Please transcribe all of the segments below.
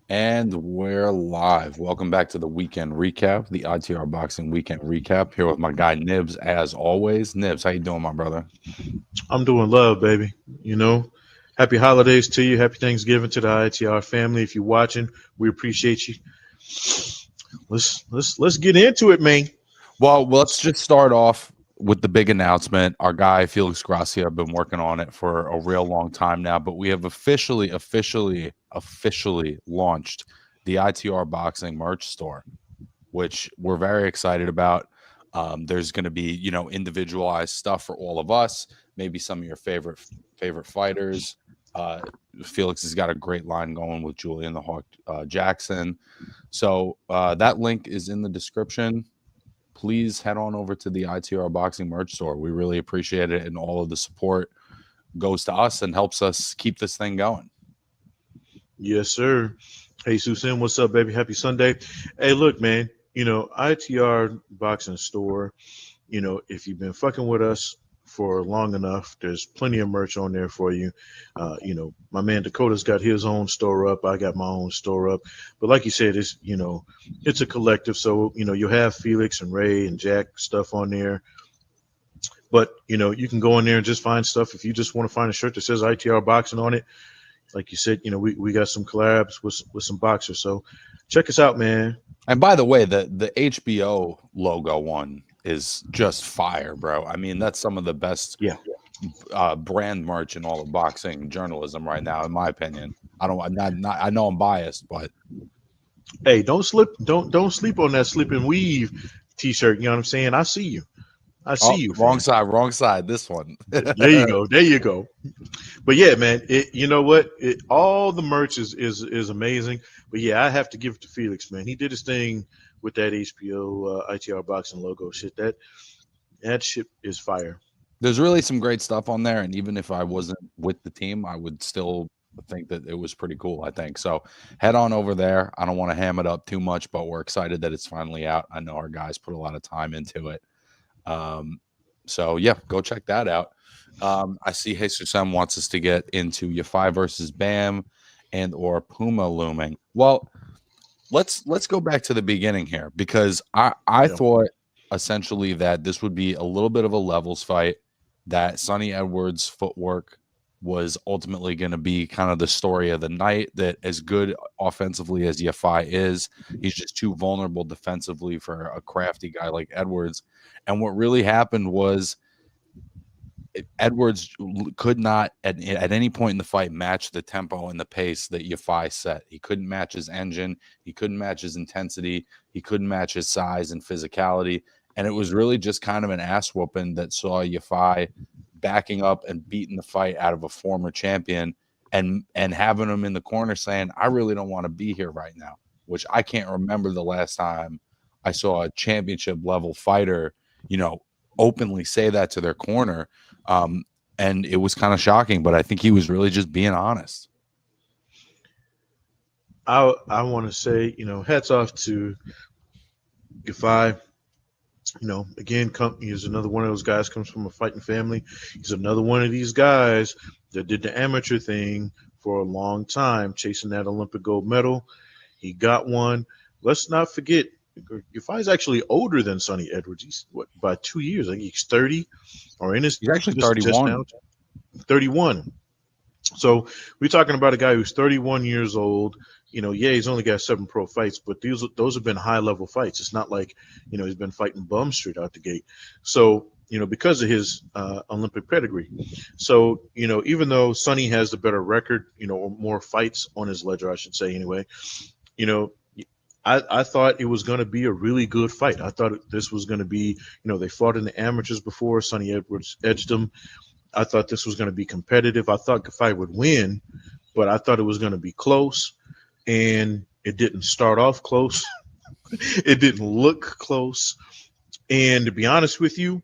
And we're live. Welcome back to the weekend recap, the ITR Boxing weekend recap. Here with my guy Nibs, as always. Nibs, how you doing, my brother? I'm doing love, baby. You know, happy holidays to you. Happy Thanksgiving to the ITR family. If you're watching, we appreciate you. Let's get into it, man. Well, let's just start off with the big announcement. Our guy Felix Gracia have been working on it for a real long time now, but we have officially launched the ITR Boxing merch store, which we're very excited about. There's going to be, individualized stuff for all of us. Maybe some of your favorite fighters. Uh, Felix has got a great line going with Julian the Hawk Jackson. So that link is in the description. Please head on over to the ITR Boxing merch store. We really appreciate it, and all of the support goes to us and helps us keep this thing going. Yes, sir. Hey, Susan, what's up, baby? Happy Sunday. Hey, look, man. ITR Boxing Store. If you've been fucking with us for long enough, there's plenty of merch on there for you. My man Dakota's got his own store up. I got my own store up. But like you said, it's a collective. So, you'll have Felix and Ray and Jack stuff on there. But, you can go in there and just find stuff. If you just want to find a shirt that says ITR Boxing on it, like you said, we got some collabs with some boxers. So check us out, man. And by the way, the HBO logo one is just fire, bro. I mean, that's some of the best Yeah. brand merch in all of boxing journalism right now, in my opinion. I know I'm biased, but Hey, don't sleep on that slip and weave t-shirt. You know what I'm saying? I see you. I see oh, you, fam. wrong side. This one. There you go. There you go. But yeah, man, you know what? All the merch is amazing. But yeah, I have to give it to Felix, man. He did his thing with that HBO ITR boxing logo shit. That shit is fire. There's really some great stuff on there, and even if I wasn't with the team, I would still think that it was pretty cool. I think so. Head on over there. I don't want to ham it up too much, but we're excited that it's finally out. I know our guys put a lot of time into it. Um, so yeah, go check that out. I see Jesus M wants us to get into Yafai versus Bam and or Puma looming. Well, let's go back to the beginning here because I Yeah. thought essentially that this would be a little bit of a levels fight, that Sonny Edwards' footwork was ultimately going to be kind of the story of the night, that as good offensively as Yafai is, he's just too vulnerable defensively for a crafty guy like Edwards. And what really happened was Edwards could not at any point in the fight match the tempo and the pace that Yafai set. He couldn't match his engine. He couldn't match his intensity. He couldn't match his size and physicality. And it was really just kind of an ass whooping that saw Yafai backing up and beating the fight out of a former champion and having him in the corner saying, I really don't want to be here right now, which I can't remember the last time I saw a championship level fighter, openly say that to their corner. um, and it was kind of shocking, but I think he was really just being honest. I want to say, hats off to Gafai. Again, he's another one of those guys comes from a fighting family. He's another one of these guys that did the amateur thing for a long time, chasing that Olympic gold medal. He got one. Let's not forget, Gafai's actually older than Sonny Edwards. He's what by 2 years? I think he's 30, or in his He's actually just now 31. 31. So we're talking about a guy who's 31 years old. Yeah, he's only got 7 pro fights, but those have been high level fights. It's not like he's been fighting bum straight out the gate. So because of his Olympic pedigree. So even though Sonny has the better record, or more fights on his ledger, I should say anyway. You know, I thought it was going to be a really good fight. I thought this was going to be, they fought in the amateurs before. Sonny Edwards edged him. I thought this was going to be competitive. I thought the fight would win, but I thought it was going to be close, and it didn't start off close. It didn't look close. And to be honest with you,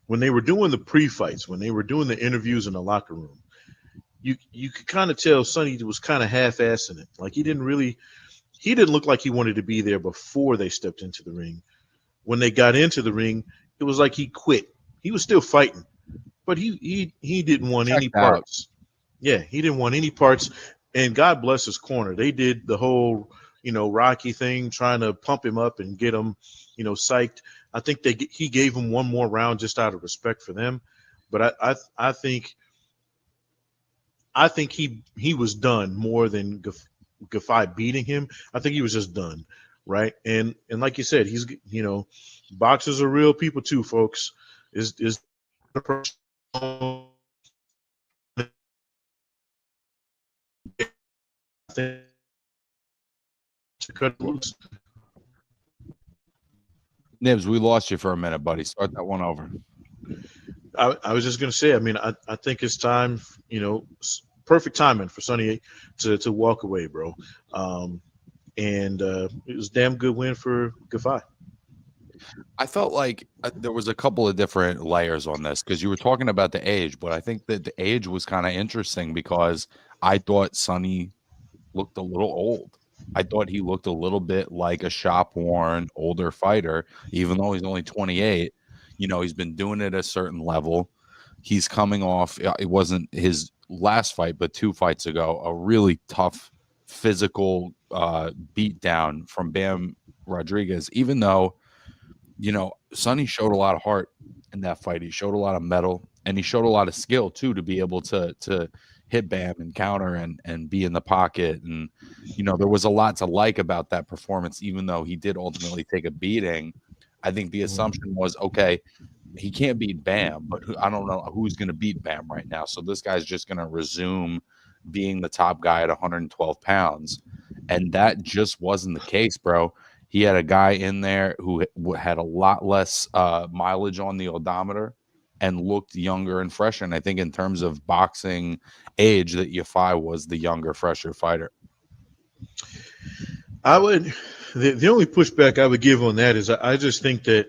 when they were doing the pre-fights, when they were doing the interviews in the locker room, you could kind of tell Sonny was kind of half-assing it. Like he didn't look like he wanted to be there before they stepped into the ring. When they got into the ring, it was like he quit. He was still fighting, but he didn't want any Checked out. parts. Yeah, he didn't want any parts. And God bless his corner. They did the whole, Rocky thing, trying to pump him up and get him, psyched. I think he gave him one more round just out of respect for them. But I think he was done more than Yafai beating him. I think he was just done, right? And like you said, he's boxers are real people too, folks. Is cut loose. Nibs, we lost you for a minute, buddy. Start that one over. I was just going to say, I mean, I think it's time, perfect timing for Sonny to walk away, bro. And it was a damn good win for Yafai. I felt like there was a couple of different layers on this because you were talking about the age, but I think that the age was kind of interesting because I thought Sonny looked a little old. I thought he looked a little bit like a shop-worn older fighter, even though he's only 28. He's been doing it at a certain level. He's coming off, it wasn't his last fight, but 2 fights ago, a really tough physical beat down from Bam Rodriguez, even though Sonny showed a lot of heart in that fight. He showed a lot of mettle, and he showed a lot of skill too to be able to hit Bam and counter and be in the pocket. And there was a lot to like about that performance, even though he did ultimately take a beating. I think the assumption was, okay, he can't beat Bam, but I don't know who's going to beat Bam right now. So this guy's just going to resume being the top guy at 112 pounds. And that just wasn't the case, bro. He had a guy in there who had a lot less mileage on the odometer and looked younger and fresher. And I think in terms of boxing age, that Yafai was the younger, fresher fighter. The only pushback I would give on that is I just think that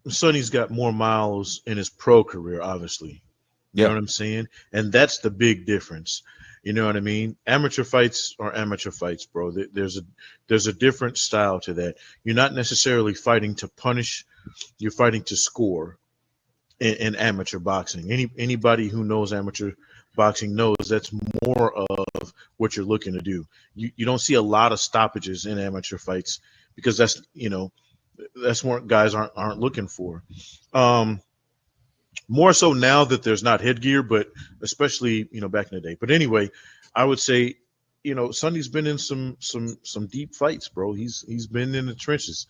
Sonny's got more miles in his pro career, obviously. You know what I'm saying? And that's the big difference. You know what I mean? Amateur fights are amateur fights, bro. There's a different style to that. You're not necessarily fighting to punish. You're fighting to score in amateur boxing. Anybody who knows amateur boxing knows that's more of what you're looking to do. You don't see a lot of stoppages in amateur fights because that's what guys aren't looking for. More so now that there's not headgear, but especially back in the day. But anyway, I would say Sonny's been in some deep fights, bro. He's been in the trenches,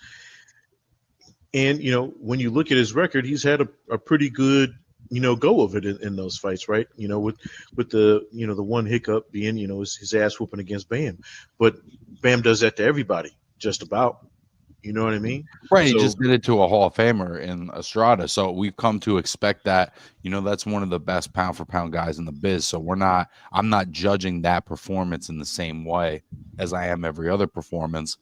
and when you look at his record, he's had a pretty good go of it in those fights, right? With the the one hiccup being his ass whooping against Bam, but Bam does that to everybody, just about. You know what I mean? Right. He just did it to a Hall of Famer in Estrada. So we've come to expect that, that's one of the best pound for pound guys in the biz. So I'm not judging that performance in the same way as I am every other performance.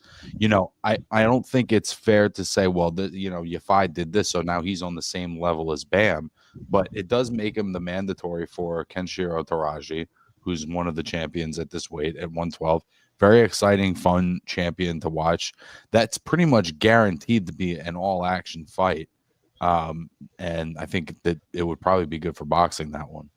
I don't think it's fair to say, well, Yafai did this, so now he's on the same level as Bam. But it does make him the mandatory for Kenshiro Taraji, who's one of the champions at this weight at 112. Very exciting, fun champion to watch. That's pretty much guaranteed to be an all-action fight. And I think that it would probably be good for boxing, that one.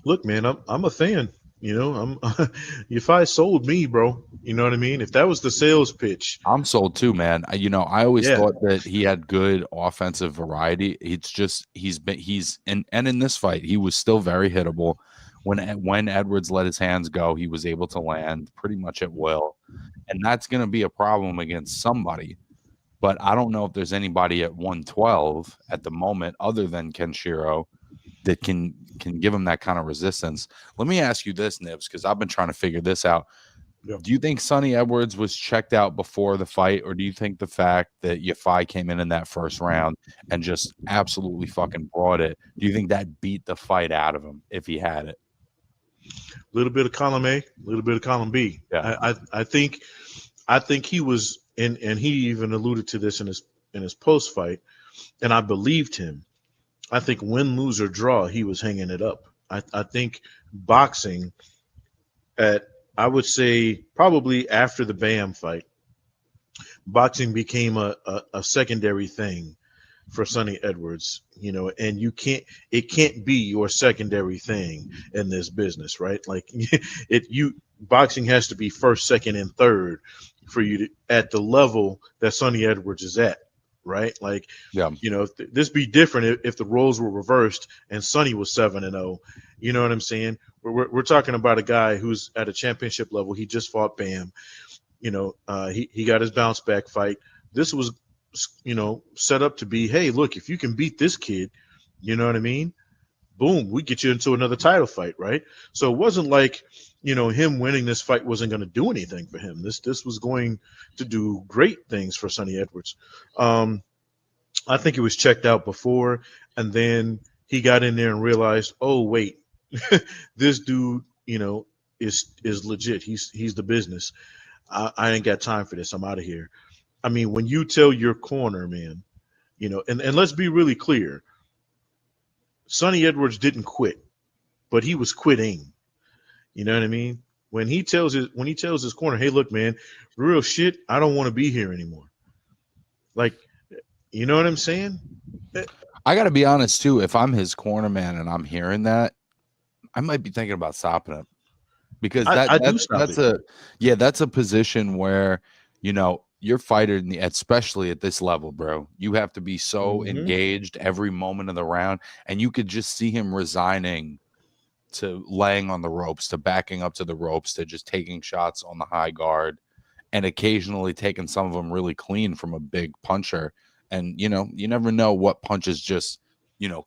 Look, man, I'm a fan. Yafai sold me, bro. You know what I mean? If that was the sales pitch, I'm sold too, man. I always thought that he had good offensive variety. It's just and in this fight, he was still very hittable. When Edwards let his hands go, he was able to land pretty much at will. And that's going to be a problem against somebody. But I don't know if there's anybody at 112 at the moment other than Kenshiro that can give him that kind of resistance. Let me ask you this, Nibs, because I've been trying to figure this out. Yeah. Do you think Sonny Edwards was checked out before the fight, or do you think the fact that Yafai came in that first round and just absolutely fucking brought it, do you think that beat the fight out of him if he had it? A little bit of column A, a little bit of column B. Yeah. I think he was, and he even alluded to this in his post fight, and I believed him. I think win, lose, or draw, he was hanging it up. I think boxing I would say probably after the Bam fight, boxing became a secondary thing for Sonny Edwards, and it can't be your secondary thing in this business, right? Like boxing has to be first, second, and third for you to at the level that Sonny Edwards is at, right? Like, Yeah. this be different if the roles were reversed and Sonny was 7-0. You know what I'm saying? We're talking about a guy who's at a championship level. He just fought Bam. He got his bounce back fight. This was, set up to be, hey, look, if you can beat this kid, you know what I mean? Boom, we get you into another title fight, right? So it wasn't like, him winning this fight wasn't going to do anything for him. This was going to do great things for Sonny Edwards. I think he was checked out before, and then he got in there and realized, oh wait, this dude, is legit. He's the business. I ain't got time for this. I'm out of here. I mean, when you tell your corner, man, and let's be really clear, Sonny Edwards didn't quit, but he was quitting. You know what I mean? When he tells his corner, hey, look, man, real shit, I don't want to be here anymore. Like, you know what I'm saying? I got to be honest too. If I'm his corner man and I'm hearing that, I might be thinking about stopping him, because that's a position where, your fighter especially at this level, bro, you have to be so engaged every moment of the round, and you could just see him resigning to laying on the ropes, to backing up to the ropes, to just taking shots on the high guard, and occasionally taking some of them really clean from a big puncher. And, you never know what punches just,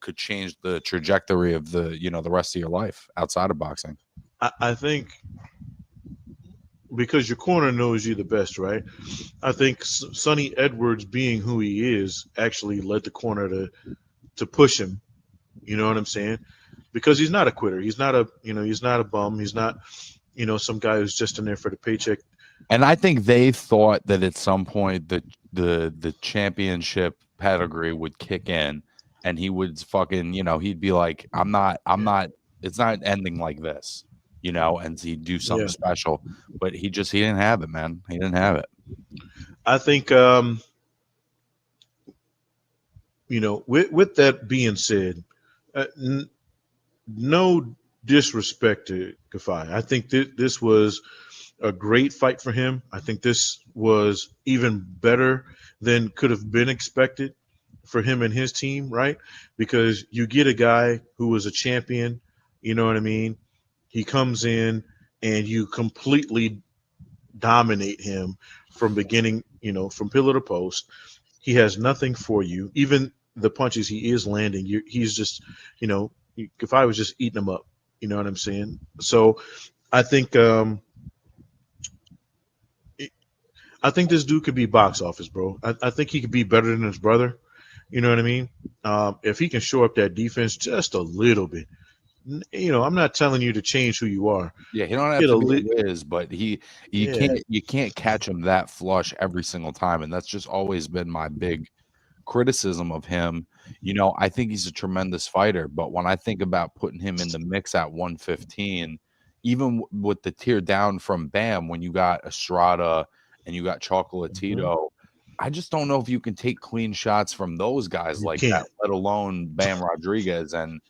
could change the trajectory of the rest of your life outside of boxing. I think because your corner knows you the best, right? I think Sonny Edwards, being who he is, actually led the corner to push him. You know what I'm saying? Because he's not a quitter. He's not a bum. He's not, some guy who's just in there for the paycheck. And I think they thought that at some point the championship pedigree would kick in, and he would fucking, he'd be like, I'm not, it's not ending like this, and he'd do something special. But he didn't have it, man. He didn't have it. I think, with that being said, no disrespect to Yafai. I think this was a great fight for him. I think this was even better than could have been expected for him and his team, right? Because you get a guy who was a champion, you know what I mean? He comes in and you completely dominate him from beginning, from pillar to post. He has nothing for you. Even the punches he is landing, he's just, if I was just eating them up, you know what I'm saying? So I think this dude could be box office, bro. I think he could be better than his brother. You know what I mean? If he can show up that defense just a little bit. I'm not telling you to change who you are. Yeah, he don't have to be a whiz, but you can't catch him that flush every single time, and that's just always been my big criticism of him. I think he's a tremendous fighter, but when I think about putting him in the mix at 115, even with the tier down from Bam, when you got Estrada and you got Chocolatito, I just don't know if you can take clean shots from those guys that, let alone Bam Rodriguez and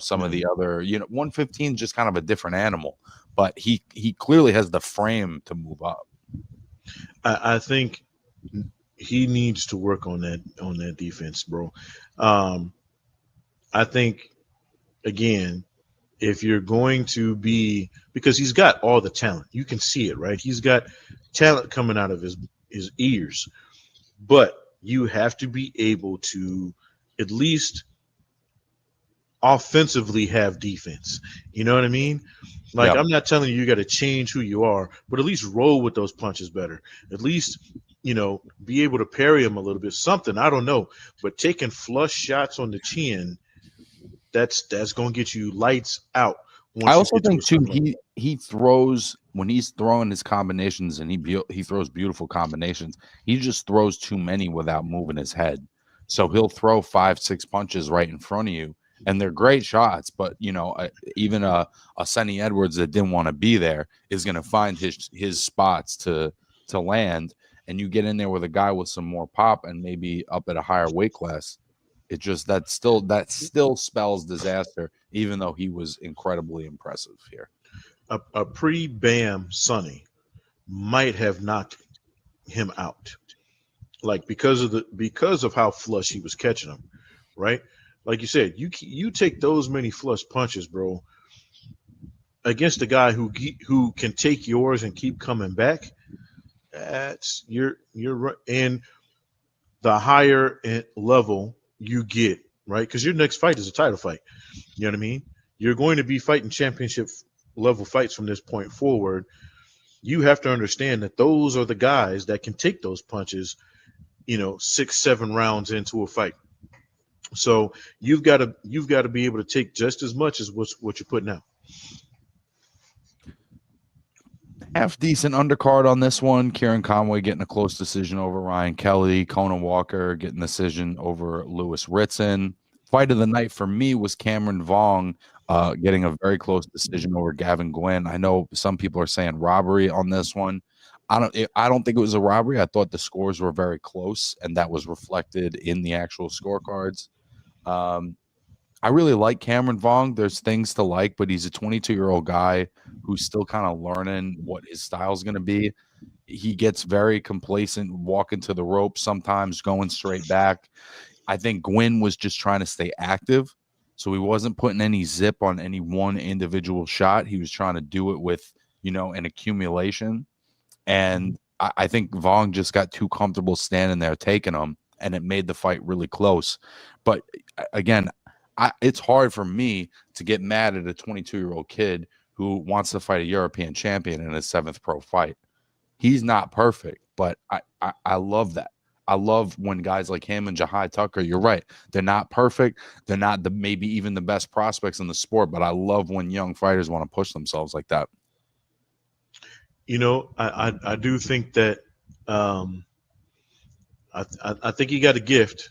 some of the other. 115 is just kind of a different animal, but he clearly has the frame to move up. I think he needs to work on that defense, bro. I think, again, if you're going to be, because he's got all the talent, you can see it, right? He's got talent coming out of his ears, but you have to be able to at least offensively have defense. You know what I mean? Like, I'm not telling you got to change who you are, but at least roll with those punches better. At least, be able to parry them a little bit. Something, I don't know. But taking flush shots on the chin, that's going to get you lights out. I also think too, he throws, when he's throwing his combinations, and he throws beautiful combinations, he just throws too many without moving his head. So he'll throw 5-6 punches right in front of you, and they're great shots, but even a Sonny Edwards that didn't want to be there is going to find his spots to land, and you get in there with a guy with some more pop and maybe up at a higher weight class. It just that still spells disaster, even though he was incredibly impressive here. A pre-Bam Sonny might have knocked him out, like because of how flush he was catching them, right? Like you said, you take those many flush punches, bro, against a guy who can take yours and keep coming back. That's you're right. And the higher level you get, right? Because your next fight is a title fight. You know what I mean? You're going to be fighting championship level fights from this point forward. You have to understand that those are the guys that can take those punches, 6-7 rounds into a fight. So you've got to be able to take just as much as what you're putting out. Half decent undercard on this one. Kieran Conway getting a close decision over Ryan Kelly. Conan Walker getting a decision over Lewis Ritson. Fight of the night for me was Cameron Vong getting a very close decision over Gavin Gwynn. I know some people are saying robbery on this one. I don't think it was a robbery. I thought the scores were very close, and that was reflected in the actual scorecards. I really like Cameron Vong. There's things to like, but he's a 22-year-old guy who's still kind of learning what his style is going to be. He gets very complacent, walking to the rope, sometimes going straight back. I think Gwynn was just trying to stay active, so he wasn't putting any zip on any one individual shot. He was trying to do it with, an accumulation. And I think Vong just got too comfortable standing there taking him, and it made the fight really close. But again, it's hard for me to get mad at a 22-year-old kid who wants to fight a European champion in his 7th pro fight. He's not perfect, but I love that. I love when guys like him and Jahai Tucker, you're right, they're not perfect. They're not maybe even the best prospects in the sport, but I love when young fighters want to push themselves like that. I do think that I think he got a gift.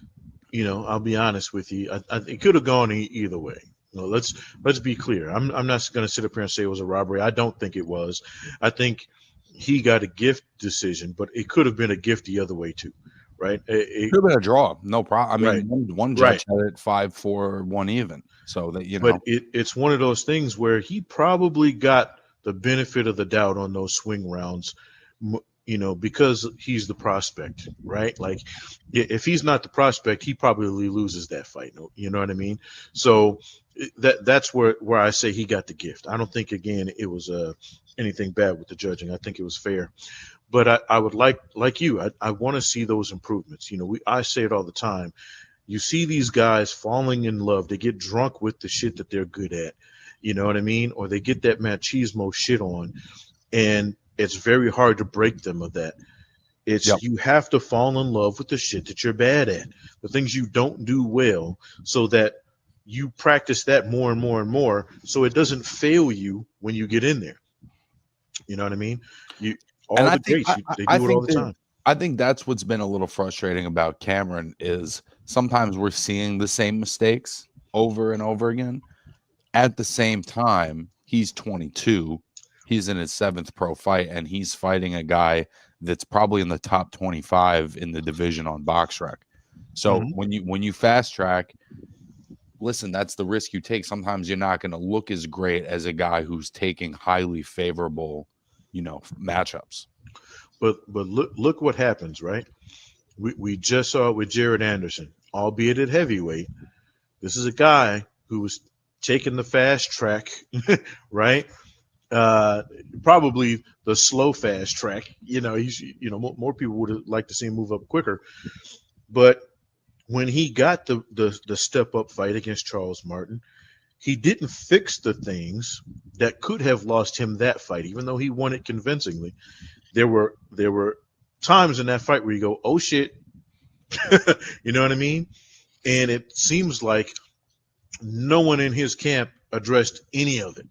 I'll be honest with you. It could have gone either way. Let's be clear. I'm not going to sit up here and say it was a robbery. I don't think it was. I think he got a gift decision, but it could have been a gift the other way too, right? It could have been a draw, no problem. I mean, right. one judge had it 5-4, 1 even. So that But it's one of those things where he probably got the benefit of the doubt on those swing rounds. Because he's the prospect, right? Like, if he's not the prospect, he probably loses that fight. You know what I mean? So that's where I say he got the gift. I don't think, again, it was anything bad with the judging. I think it was fair. But I would like you. I want to see those improvements. I say it all the time. You see these guys falling in love. They get drunk with the shit that they're good at. You know what I mean? Or they get that machismo shit on, and it's very hard to break them of that. You have to fall in love with the shit that you're bad at, the things you don't do well, so that you practice that more and more and more, so it doesn't fail you when you get in there. You know what I mean? They do it all the time. I think that's what's been a little frustrating about Cameron is sometimes we're seeing the same mistakes over and over again. At the same time, he's 22. He's in his 7th pro fight, and he's fighting a guy that's probably in the top 25 in the division on BoxRec. So when you fast track, listen, that's the risk you take. Sometimes you're not going to look as great as a guy who's taking highly favorable, matchups. But look what happens, right? We just saw it with Jared Anderson, albeit at heavyweight. This is a guy who was taking the fast track, right? Probably the slow fast track. He's more people would have liked to see him move up quicker. But when he got the step up fight against Charles Martin, he didn't fix the things that could have lost him that fight, even though he won it convincingly. There were times in that fight where you go, oh shit, you know what I mean? And it seems like no one in his camp addressed any of it.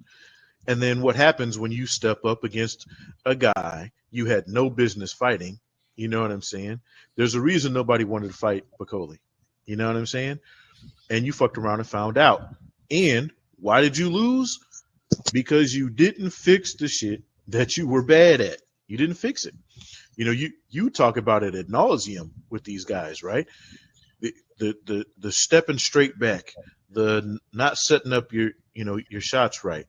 And then what happens when you step up against a guy you had no business fighting? You know what I'm saying? There's a reason nobody wanted to fight Bacoli. You know what I'm saying? And you fucked around and found out. And why did you lose? Because you didn't fix the shit that you were bad at. You didn't fix it. You talk about it ad nauseum with these guys, right? the stepping straight back, the not setting up your shots right.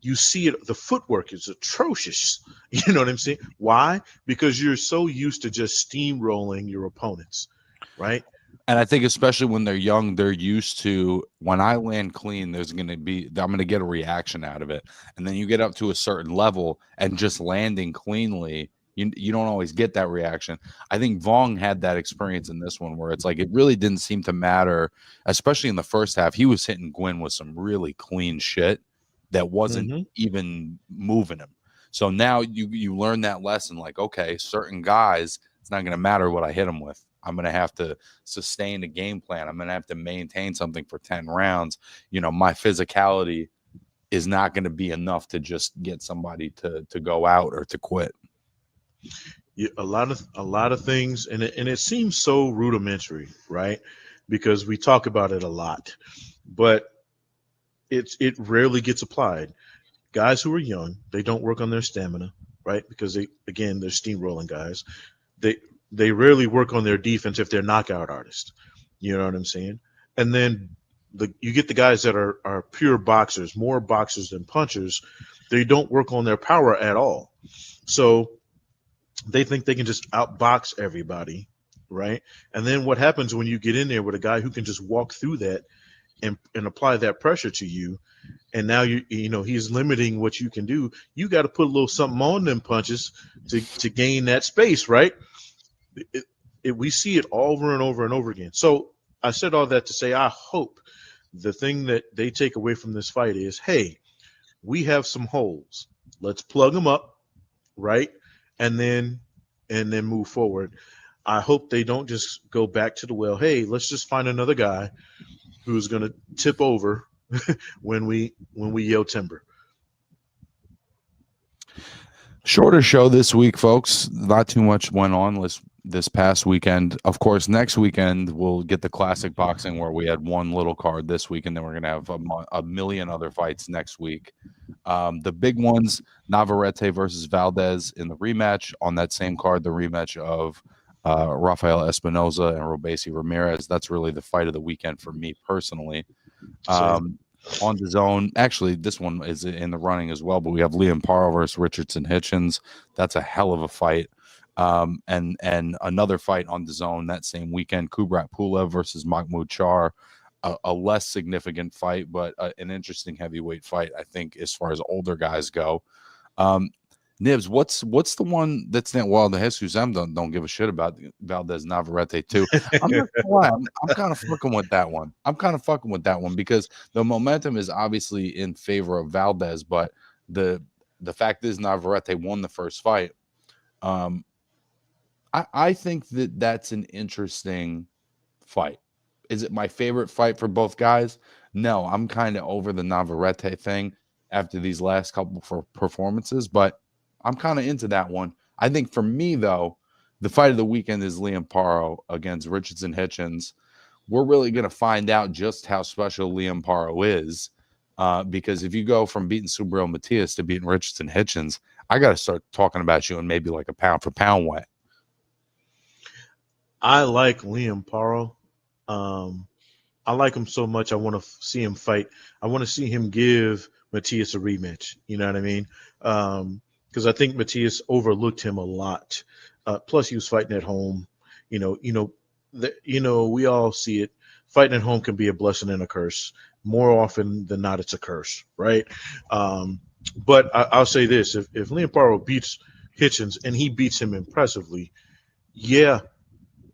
You see it. The footwork is atrocious. You know what I'm saying? Why? Because you're so used to just steamrolling your opponents, right? And I think especially when they're young, they're used to, when I land clean, I'm going to get a reaction out of it. And then you get up to a certain level and just landing cleanly, you don't always get that reaction. I think Vong had that experience in this one where it's like it really didn't seem to matter, especially in the first half. He was hitting Gwyn with some really clean shit that wasn't even moving him. So now you learn that lesson, like, okay, certain guys, it's not going to matter what I hit them with. I'm going to have to sustain a game plan. I'm going to have to maintain something for 10 rounds. My physicality is not going to be enough to just get somebody to go out or to quit. Yeah, a lot of things, and it seems so rudimentary, right? Because we talk about it a lot, but it rarely gets applied. Guys who are young, they don't work on their stamina, right? Because they're steamrolling guys. They rarely work on their defense if they're knockout artists. You know what I'm saying? And then you get the guys that are pure boxers, more boxers than punchers. They don't work on their power at all. So they think they can just outbox everybody, right? And then what happens when you get in there with a guy who can just walk through that and apply that pressure to you, and now he's limiting what you can do. You got to put a little something on them punches to gain that space, right? We see it over and over and over again. So I said all that to say I hope the thing that they take away from this fight is, hey, we have some holes. Let's plug them up, right? And then move forward. I hope they don't just go back to the well. Hey, let's just find another guy who's going to tip over when we yell timber. Shorter show this week, folks. Not too much went on this past weekend. Of course, next weekend we'll get the classic boxing where we had one little card this week, and then we're going to have a million other fights next week. The big ones, Navarrete versus Valdez in the rematch. On that same card, the rematch of Rafael Espinoza and Robesi Ramirez. That's really the fight of the weekend for me personally. On the zone, actually, this one is in the running as well, but we have Liam Paro versus Richardson Hitchens. That's a hell of a fight. And another fight on the zone that same weekend, Kubrat Pulev versus Mahmoud Char. A less significant fight, but an interesting heavyweight fight, I think, as far as older guys go. Nibs, what's the one that's not, well, the Jesus M don't give a shit about Valdez Navarrete too. I'm not gonna lie, I'm kind of fucking with that one. I'm kind of fucking with that one because the momentum is obviously in favor of Valdez, but the fact is Navarrete won the first fight. I think that's an interesting fight. Is it my favorite fight for both guys? No, I'm kind of over the Navarrete thing after these last couple performances, but I'm kind of into that one. I think for me, though, the fight of the weekend is Liam Paro against Richardson Hitchens. We're really going to find out just how special Liam Paro is because if you go from beating Subriel Matias to beating Richardson Hitchens, I got to start talking about you in maybe like a pound for pound way. I like Liam Paro. I like him so much. I want to see him fight. I want to see him give Matias a rematch. You know what I mean? Because I think Matias overlooked him a lot. Plus, he was fighting at home. We all see it. Fighting at home can be a blessing and a curse. More often than not, it's a curse, right? But I'll say this: if Liam Paro beats Hitchens and he beats him impressively, yeah.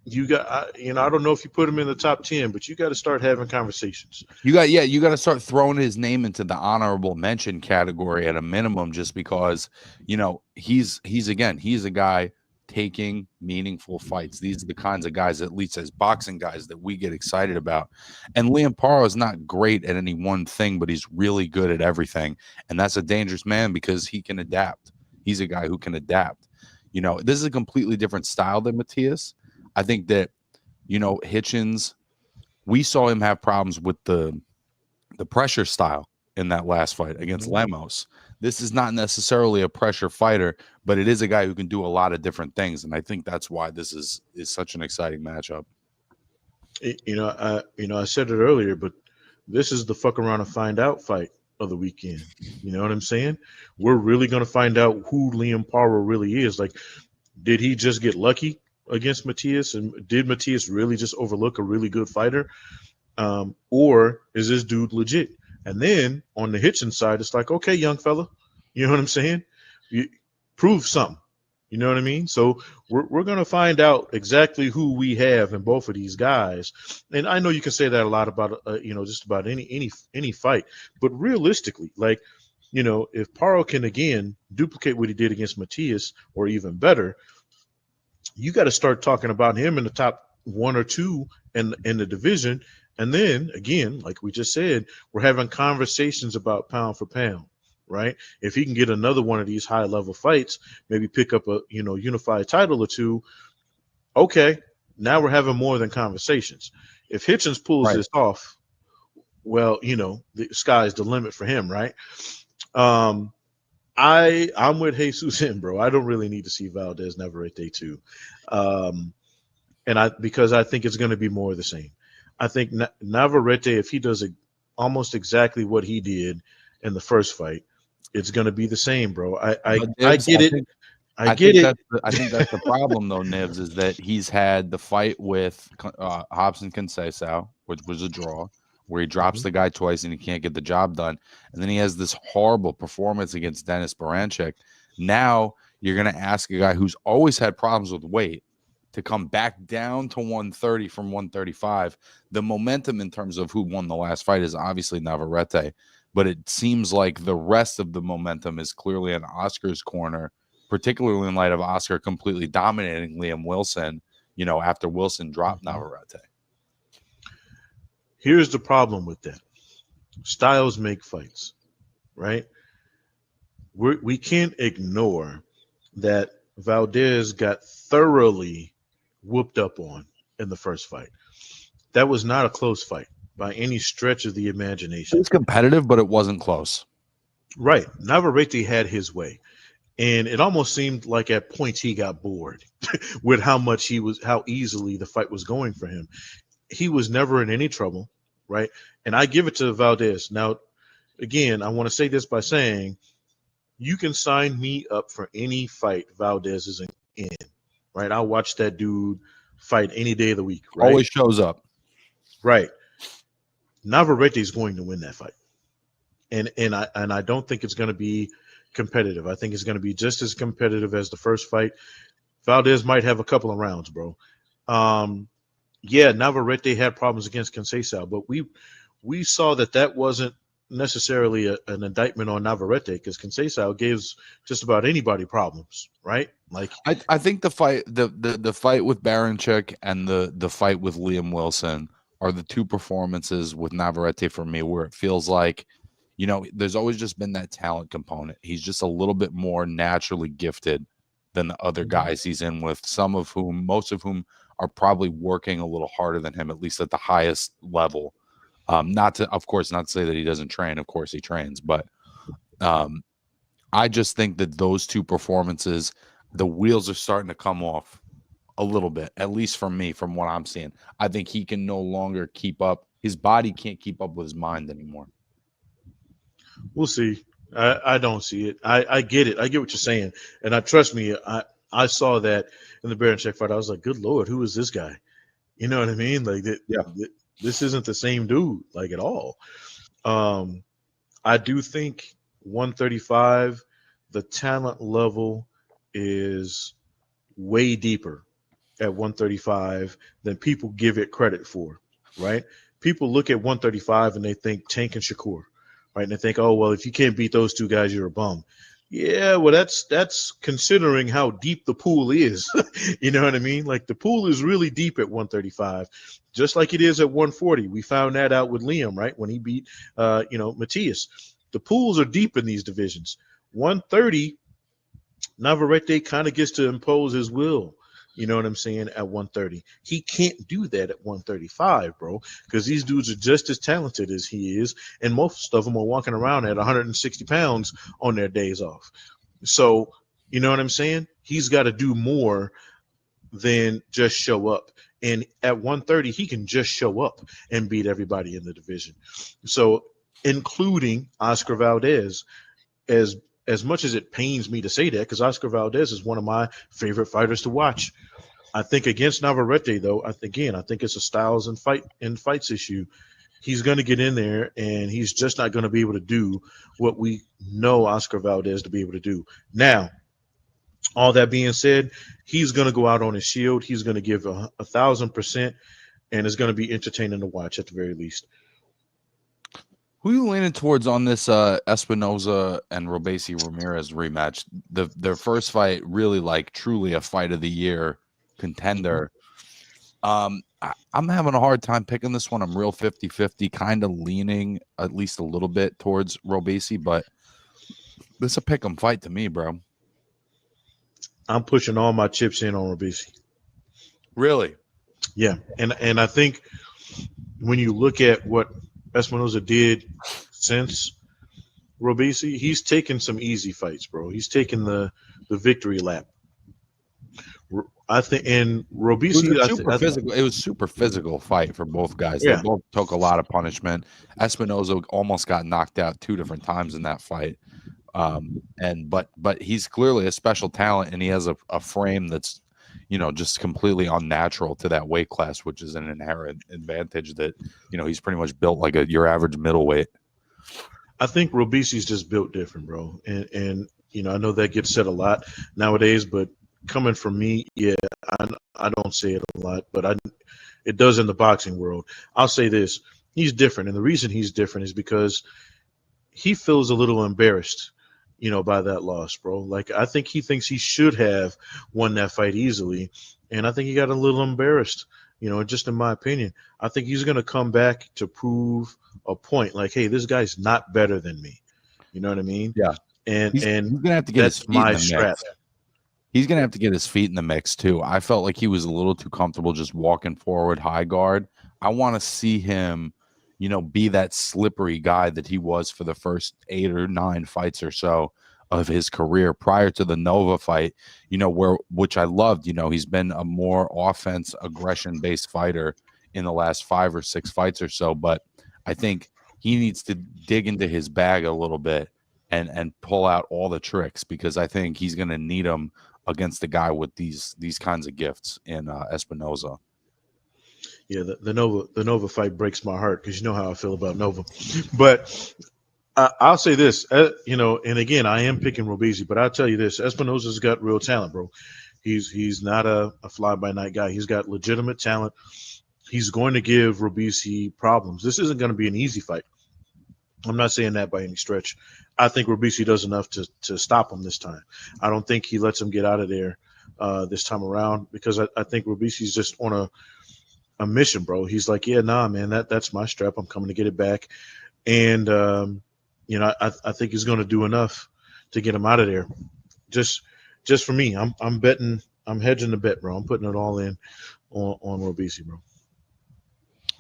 You got, I don't know if you put him in the top 10, but you got to start having conversations. You got to start throwing his name into the honorable mention category at a minimum, just because, he's a guy taking meaningful fights. These are the kinds of guys, at least as boxing guys, that we get excited about. And Liam Paro is not great at any one thing, but he's really good at everything. And that's a dangerous man because he can adapt. He's a guy who can adapt. This is a completely different style than Matias. I think that, Hitchens, we saw him have problems with the pressure style in that last fight against Lemos. This is not necessarily a pressure fighter, but it is a guy who can do a lot of different things. And I think that's why this is such an exciting matchup. I said it earlier, but this is the fuck around and find out fight of the weekend. You know what I'm saying? We're really gonna find out who Liam Paro really is. Like, did he just get lucky against Matias, and did Matias really just overlook a really good fighter, or is this dude legit? And then on the Hitchin side, it's like, okay, young fella, you know what I'm saying? You prove something. You know what I mean? So we're going to find out exactly who we have in both of these guys. And I know you can say that a lot about just about any fight, but realistically, like, if Paro can again duplicate what he did against Matias, or even better, you got to start talking about him in the top one or two in the division. And then again, like we just said, we're having conversations about pound for pound, right? If he can get another one of these high level fights, maybe pick up a unified title or two, okay, now we're having more than conversations. If Hitchens pulls Right. this off, well, the sky's the limit for him, right? I'm with Jesus in, bro. I don't really need to see Valdez Navarrete too, because I think it's going to be more of the same. I think Navarrete, if he does almost exactly what he did in the first fight, it's going to be the same, bro. I Nibs, get it. I get think it. I think that's the problem, though, Nibs, is that he's had the fight with Hobson Conceição, which was a draw, where he drops the guy twice and he can't get the job done. And then he has this horrible performance against Dennis Baranchik. Now you're going to ask a guy who's always had problems with weight to come back down to 130 from 135. The momentum in terms of who won the last fight is obviously Navarrete, but it seems like the rest of the momentum is clearly in Oscar's corner, particularly in light of Oscar completely dominating Liam Wilson, after Wilson dropped Navarrete. Here's the problem with that. Styles make fights, right? We can't ignore that Valdez got thoroughly whooped up on in the first fight. That was not a close fight by any stretch of the It imagination. was competitive, but it wasn't close. Right. Navarrete had his way. And it almost seemed like at points he got bored with how easily the fight was going for him. He was never in any trouble, right? And I give it to Valdez. Now, again, I want to say this by saying, you can sign me up for any fight Valdez is in, right? I'll watch that dude fight any day of the week, right? Always shows up. Right. Navarrete is going to win that fight. And I don't think it's going to be competitive. I think it's going to be just as competitive as the first fight. Valdez might have a couple of rounds, bro. Navarrete had problems against Conceição, but we saw that wasn't necessarily an indictment on Navarrete, because Conceição gives just about anybody problems, right? Like, I think the fight the fight with Baranchik and the fight with Liam Wilson are the two performances with Navarrete for me where it feels like, there's always just been that talent component. He's just a little bit more naturally gifted than the other guys he's in with, most of whom are probably working a little harder than him, at least at the highest level. Not to say that he doesn't train. Of course he trains, but I just think that those two performances, the wheels are starting to come off a little bit, at least for me, from what I'm seeing. I think he can no longer keep up. His body can't keep up with his mind anymore. We'll see. I don't see it. I get it. I get what you're saying. And trust me, I saw that in the Baranchik fight. I was like, good Lord, who is this guy? You know what I mean? Like, this isn't the same dude, like, at all. I do think 135, the talent level is way deeper at 135 than people give it credit for, right? People look at 135 and they think Tank and Shakur, right? And they think, oh, well, if you can't beat those two guys, you're a bum. Yeah, well, that's considering how deep the pool is. You know what I mean? Like, the pool is really deep at 135, just like it is at 140. We found that out with Liam, right? When he beat, Matias. The pools are deep in these divisions. 130, Navarrete kind of gets to impose his will. You know what I'm saying? At 130, he can't do that at 135, bro, because these dudes are just as talented as he is, and most of them are walking around at 160 pounds on their days off. So, you know what I'm saying? He's got to do more than just show up. And at 130, he can just show up and beat everybody in the division. So, including Oscar Valdez, as much as it pains me to say that, because Oscar Valdez is one of my favorite fighters to watch. I think against Navarrete, though, I think it's a styles and fights issue. He's going to get in there, and he's just not going to be able to do what we know Oscar Valdez to be able to do. Now, all that being said, he's going to go out on his shield. He's going to give 1,000%, and it's going to be entertaining to watch at the very least. Who are you leaning towards on this Espinoza and Robesi Ramirez rematch? Their first fight, really like truly a fight of the year contender. I'm having a hard time picking this one. I'm real 50-50, kind of leaning at least a little bit towards Robesi, but this is a pick 'em fight to me, bro. I'm pushing all my chips in on Robesi. Really? Yeah, and I think when you look at what Espinoza did since Robesi, he's taken some easy fights, bro. He's taken the victory lap. I think, and Robesi, it was super physical fight for both guys. Yeah. They both took a lot of punishment. Espinoza almost got knocked out 2 different times in that fight. But he's clearly a special talent, and he has a frame that's, just completely unnatural to that weight class, which is an inherent advantage that, he's pretty much built like your average middleweight. I think Robesi's just built different, bro. And I know that gets said a lot nowadays, but coming from me, yeah, I don't say it a lot, but it does in the boxing world. I'll say this: he's different, and the reason he's different is because he feels a little embarrassed, by that loss, bro. Like, I think he thinks he should have won that fight easily, and I think he got a little embarrassed, just in my opinion. I think he's going to come back to prove a point, like, hey, this guy's not better than me. You know what I mean? Yeah. And he's going to have to get his feet my in the strap. mix. He's going to have to get his feet in the mix, too. I felt like he was a little too comfortable just walking forward high guard. I want to see him, be that slippery guy that he was for the first 8 or 9 fights or so of his career prior to the Nova fight, which I loved. He's been a more offense, aggression-based fighter in the last 5 or 6 fights or so. But I think he needs to dig into his bag a little bit and pull out all the tricks, because I think he's going to need them against the guy with these kinds of gifts in Espinoza. Yeah, the Nova fight breaks my heart, because you know how I feel about Nova. But I'll say this, and again, I am picking Robesi, but I'll tell you this: Espinoza's got real talent, bro. He's not a fly-by-night guy. He's got legitimate talent. He's going to give Robesi problems. This isn't going to be an easy fight. I'm not saying that by any stretch. I think Robesi does enough to stop him this time. I don't think he lets him get out of there this time around, because I think Robesi's just on a mission, bro. He's like, yeah, nah, man, that's my strap. I'm coming to get it back. And, I think he's going to do enough to get him out of there. Just for me, I'm betting, I'm hedging the bet, bro. I'm putting it all in on Robesi, bro.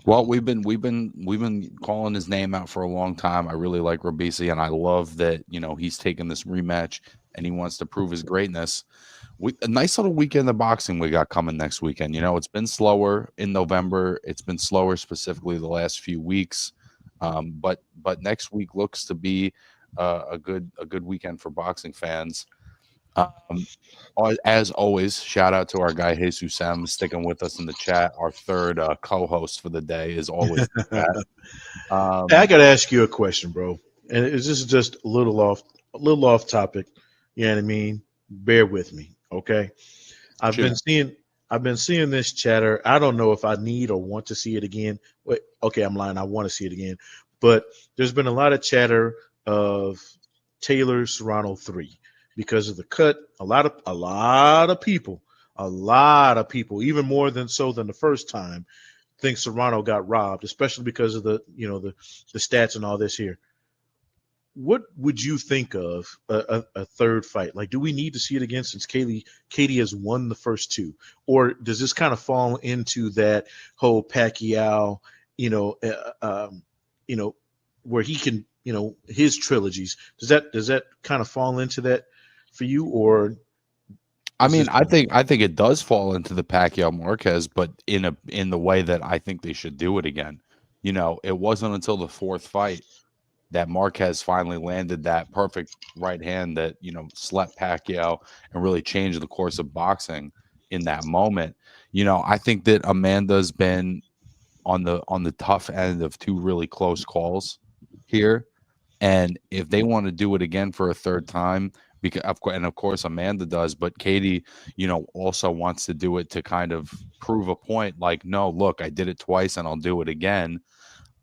Well, we've been calling his name out for a long time. I really like Robesi, and I love that he's taking this rematch and he wants to prove his greatness. A nice little weekend of boxing we got coming next weekend. It's been slower in November. It's been slower specifically the last few weeks, but next week looks to be a good weekend for boxing fans. As always, shout out to our guy Jesus M sticking with us in the chat. Our third co-host for the day is always the chat. Hey, I got to ask you a question, bro. And this is just a little off topic. You know what I mean? Bear with me, okay? I've been seeing this chatter. I don't know if I need or want to see it again. Wait, okay, I'm lying. I want to see it again. But there's been a lot of chatter of Taylor Serrano 3 because of the cut. A lot of people, even more than the first time, think Serrano got robbed, especially because of the stats and all this here. What would you think of a third fight? Like, do we need to see it again since Katie has won the first 2, or does this kind of fall into that whole Pacquiao, where he can, his trilogies? Does that kind of fall into that for you, or I mean, I think it does fall into the Pacquiao Marquez, but in the way that I think they should do it again. It wasn't until the fourth fight that Marquez finally landed that perfect right hand that slept Pacquiao and really changed the course of boxing in that moment. I think that Amanda's been on the tough end of two really close calls here. And if they want to do it again for a third time, because of course Amanda does, but Katie, also wants to do it to kind of prove a point. Like, no, look, I did it twice and I'll do it again.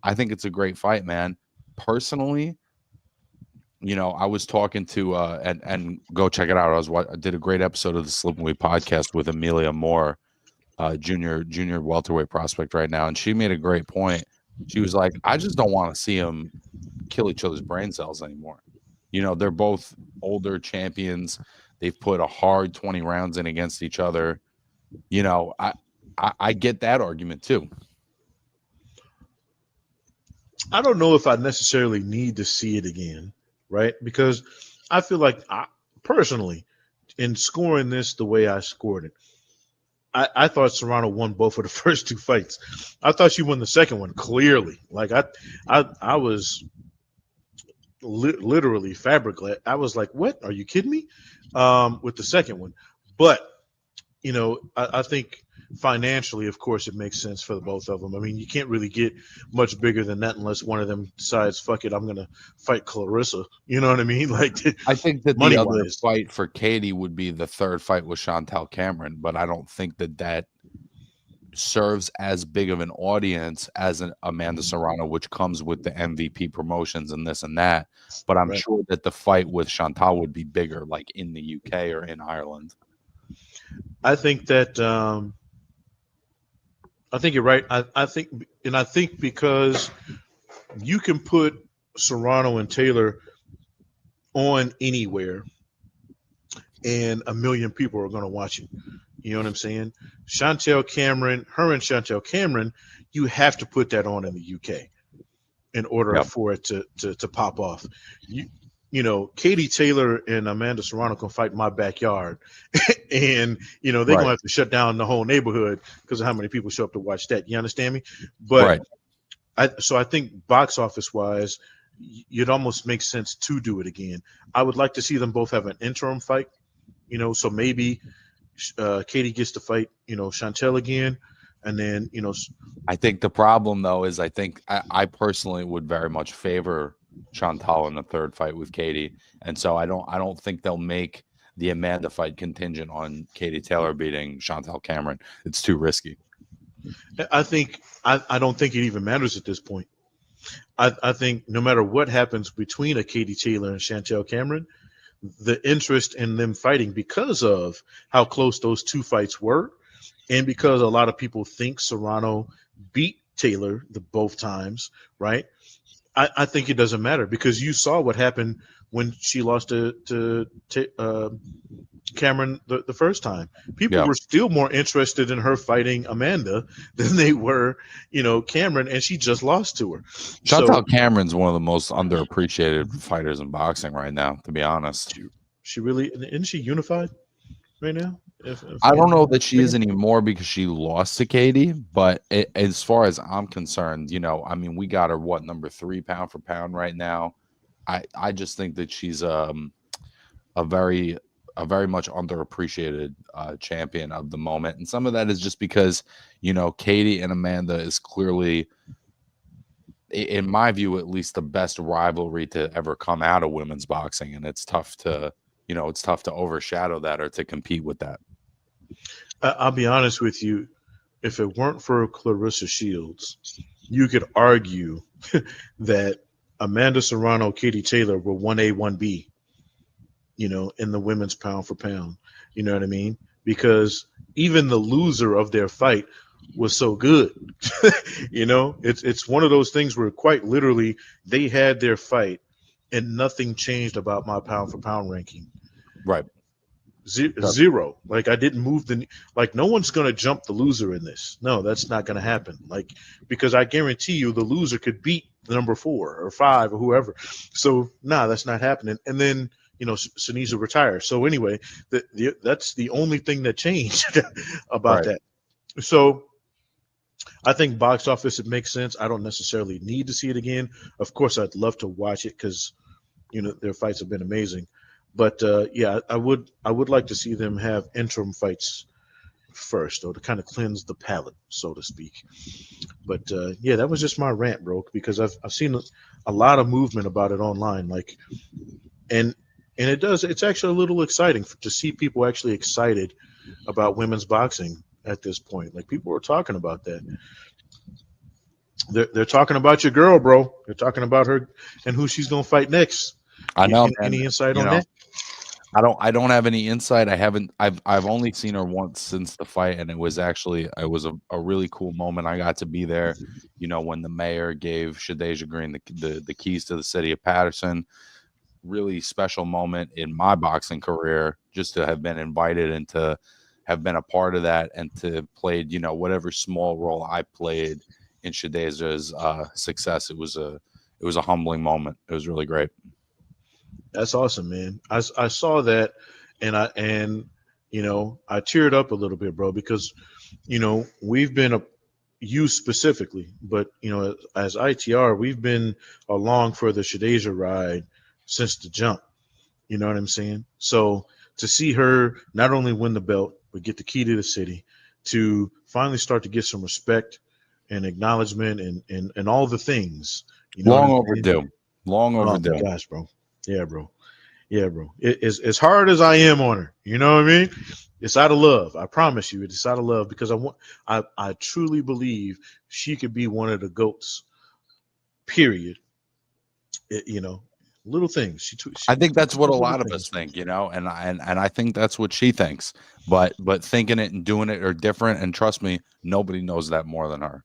I think it's a great fight, man. Personally, I was talking to and go check it out. I did a great episode of the Slip Away podcast with Amelia Moore, junior welterweight prospect right now, and she made a great point. She was like, I just don't want to see them kill each other's brain cells anymore. They're both older champions. They've put a hard 20 rounds in against each other. I get that argument too. I don't know if I necessarily need to see it again, right? Because I feel like personally, in scoring this the way I scored it, I thought Serrano won both of the first two fights. I thought she won the second one clearly. Like I was literally fabricate. I was like, "What? Are you kidding me?" With the second one, but I think financially, of course, it makes sense for the both of them. I mean, you can't really get much bigger than that unless one of them decides, "Fuck it, I'm gonna fight Clarissa." You know what I mean? Like, I think that the other fight for Katie would be the third fight with Chantel Cameron, but I don't think that serves as big of an audience as an Amanda Serrano, which comes with the MVP promotions and this and that. But I'm sure that the fight with Chantal would be bigger, like in the UK or in Ireland. I think that I think you're right. I think because you can put Serrano and Taylor on anywhere, and a million people are going to watch it. You know what I'm saying? Chantel Cameron, you have to put that on in the UK in order for it to pop off. Katie Taylor and Amanda Serrano can fight in my backyard, and they're gonna have to shut down the whole neighborhood because of how many people show up to watch that. You understand me? But I think box office wise, it almost makes sense to do it again. I would like to see them both have an interim fight. So maybe Katie gets to fight Chantel again, and then I think the problem though is I personally would very much favor Chantal in the third fight with Katie, and so I don't think they'll make the Amanda fight contingent on Katie Taylor beating Chantal Cameron. It's too risky. I don't think it even matters at this point. I think no matter what happens between a Katie Taylor and Chantel Cameron, the interest in them fighting, because of how close those two fights were, and because a lot of people think Serrano beat Taylor both times, right? I think it doesn't matter, because you saw what happened when she lost to Cameron the first time. People were still more interested in her fighting Amanda than they were, Cameron, and she just lost to her. Chantal Cameron's one of the most underappreciated fighters in boxing right now, to be honest. She really isn't she unified right now? I don't know that she is anymore because she lost to Katie, but as far as I'm concerned, I mean, we got her number 3 pound for pound right now. I just think that she's a very much underappreciated champion of the moment, and some of that is just because Katie and Amanda is clearly, in my view at least, the best rivalry to ever come out of women's boxing, and it's tough to overshadow that or to compete with that. I'll be honest with you. If it weren't for Clarissa Shields, you could argue that Amanda Serrano, Katie Taylor were 1A, 1B, in the women's pound for pound. You know what I mean? Because even the loser of their fight was so good. It's one of those things where quite literally they had their fight and nothing changed about my pound for pound ranking. Right. Zero. Like, I didn't move no one's going to jump the loser in this. No, that's not going to happen. Because I guarantee you the loser could beat the number 4 or 5 or whoever. So, that's not happening. And then Sinisa retired. So anyway, that's the only thing that changed about Right. that. So I think box office, it makes sense. I don't necessarily need to see it again. Of course, I'd love to watch it because their fights have been amazing. But yeah, I would like to see them have interim fights first, or to kind of cleanse the palate, so to speak. But yeah, that was just my rant, bro. Because I've seen a lot of movement about it online, like, and it's actually a little exciting to see people actually excited about women's boxing at this point. Like, people are talking about that. They're talking about your girl, bro. They're talking about her and who she's gonna fight next. I know, man. Any insight You on know, that? I don't have any insight. I've only seen her once since the fight, and it was a really cool moment. I got to be there, when the mayor gave Shadeja Green the keys to the city of Patterson. Really special moment in my boxing career, just to have been invited and to have been a part of that, and to have played, whatever small role I played in Shadeja's success. It was a humbling moment. It was really great. That's awesome, man. I saw that, and I teared up a little bit, bro, because we've been you specifically, but as ITR, we've been along for the Shadeja ride since the jump. You know what I'm saying? So to see her not only win the belt but get the key to the city, to finally start to get some respect and acknowledgement and all the things. You know what Long I'm saying? overdue. Long Oh my overdue. gosh, bro. Yeah, bro. Yeah, bro. As hard as I am on her, you know what I mean? It's out of love. I promise you, it's out of love, because I truly believe she could be one of the goats. Period. Little things. I She think that's what a does little lot of us things. think, and I think that's what she thinks. But thinking it and doing it are different. And trust me, nobody knows that more than her.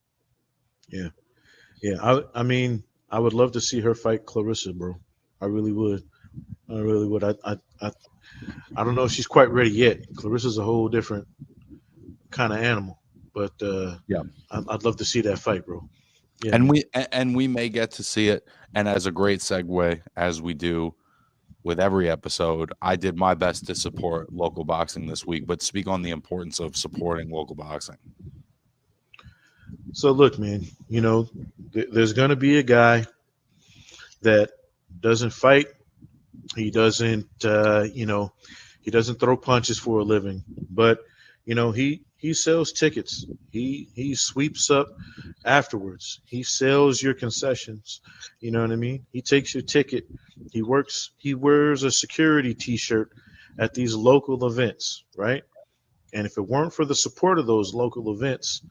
Yeah, yeah. I mean, I would love to see her fight Clarissa, bro. I really would. I really would. I don't know if she's quite ready yet. Clarissa's a whole different kind of animal, but Yeah. I'd love to see that fight, bro. Yeah, And man. we may get to see it. And as a great segue, as we do with every episode, I did my best to support local boxing this week, but speak on the importance of supporting local boxing. So look, man. There's gonna be a guy that doesn't fight. He doesn't. He doesn't throw punches for a living, but he sells tickets. He sweeps up afterwards. He sells your concessions. You know what I mean? He takes your ticket. He works. He wears a security T-shirt at these local events, right? And if it weren't for the support of those local events,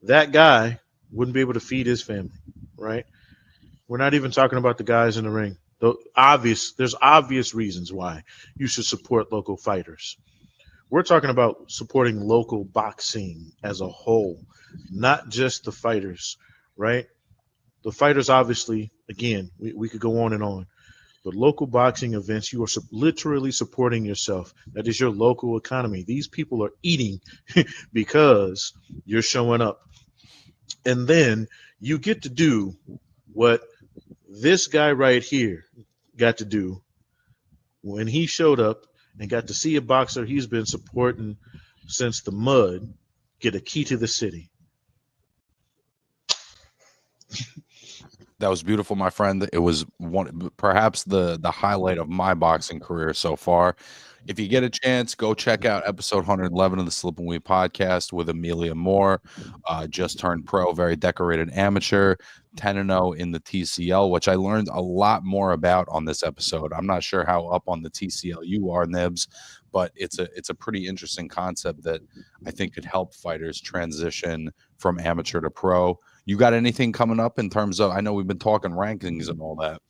that guy wouldn't be able to feed his family, right? We're not even talking about the guys in the ring. There's obvious reasons why you should support local fighters. We're talking about supporting local boxing as a whole, not just the fighters, right? The fighters, obviously, again, we could go on and on, but local boxing events, you are literally supporting yourself. That is your local economy. These people are eating because you're showing up. And then you get to do what this guy right here got to do when he showed up and got to see a boxer he's been supporting since the mud get a key to the city. That was beautiful, my friend. It was perhaps the highlight of my boxing career so far. If you get a chance, go check out episode 111 of the Slip and Weave podcast with Amelia Moore, just turned pro, very decorated amateur, 10-0 in the TCL, which I learned a lot more about on this episode. I'm not sure how up on the TCL you are, Nibs, but it's a pretty interesting concept that I think could help fighters transition from amateur to pro. You got anything coming up in terms of, I know we've been talking rankings and all that.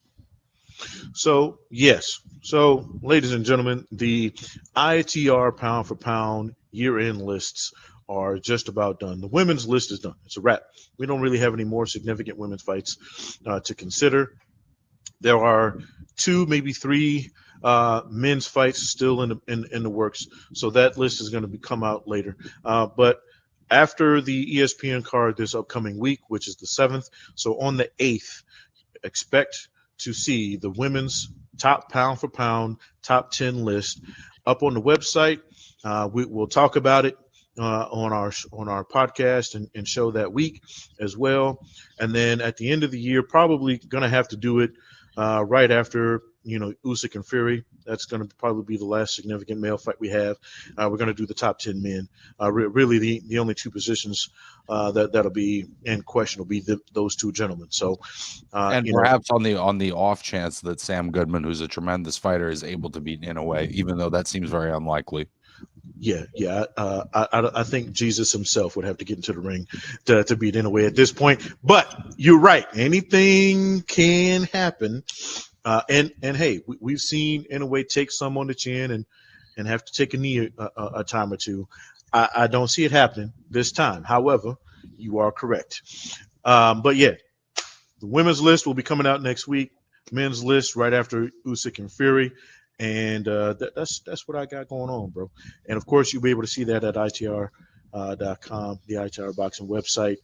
So, yes. So, ladies and gentlemen, the ITR pound for pound year-end lists are just about done. The women's list is done. It's a wrap. We don't really have any more significant women's fights to consider. There are 2, maybe 3 men's fights still in the works. So that list is going to come out later. But after the ESPN card this upcoming week, which is the 7th, so on the 8th, expect to see the women's top pound for pound, top 10 list up on the website. We'll talk about it on our podcast and show that week as well. And then at the end of the year, probably going to have to do it right after, Usyk and Fury. That's going to probably be the last significant male fight we have. We're going to do the top 10 men. Really, the only two positions that'll be in question will be those two gentlemen. So, and perhaps on the off chance that Sam Goodman, who's a tremendous fighter, is able to beat Inoue, even though that seems very unlikely. Yeah. I think Jesus himself would have to get into the ring to beat Inoue at this point. But you're right. Anything can happen. And hey, we've seen Inoue take some on the chin and have to take a knee a time or two. I don't see it happening this time. However, you are correct. But yeah, the women's list will be coming out next week. Men's list right after Usyk and Fury. And that's what I got going on, bro. And of course, you'll be able to see that at ITR.com, the ITRBoxing website.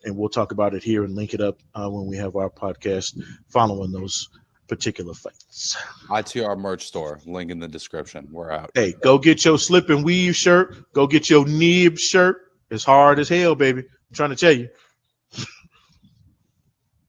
And we'll talk about it here and link it up when we have our podcast following those particular fights. ITR merch store, link in the description. We're out. Hey, go get your slip and weave shirt. Go get your nib shirt. It's hard as hell, baby. I'm trying to tell you.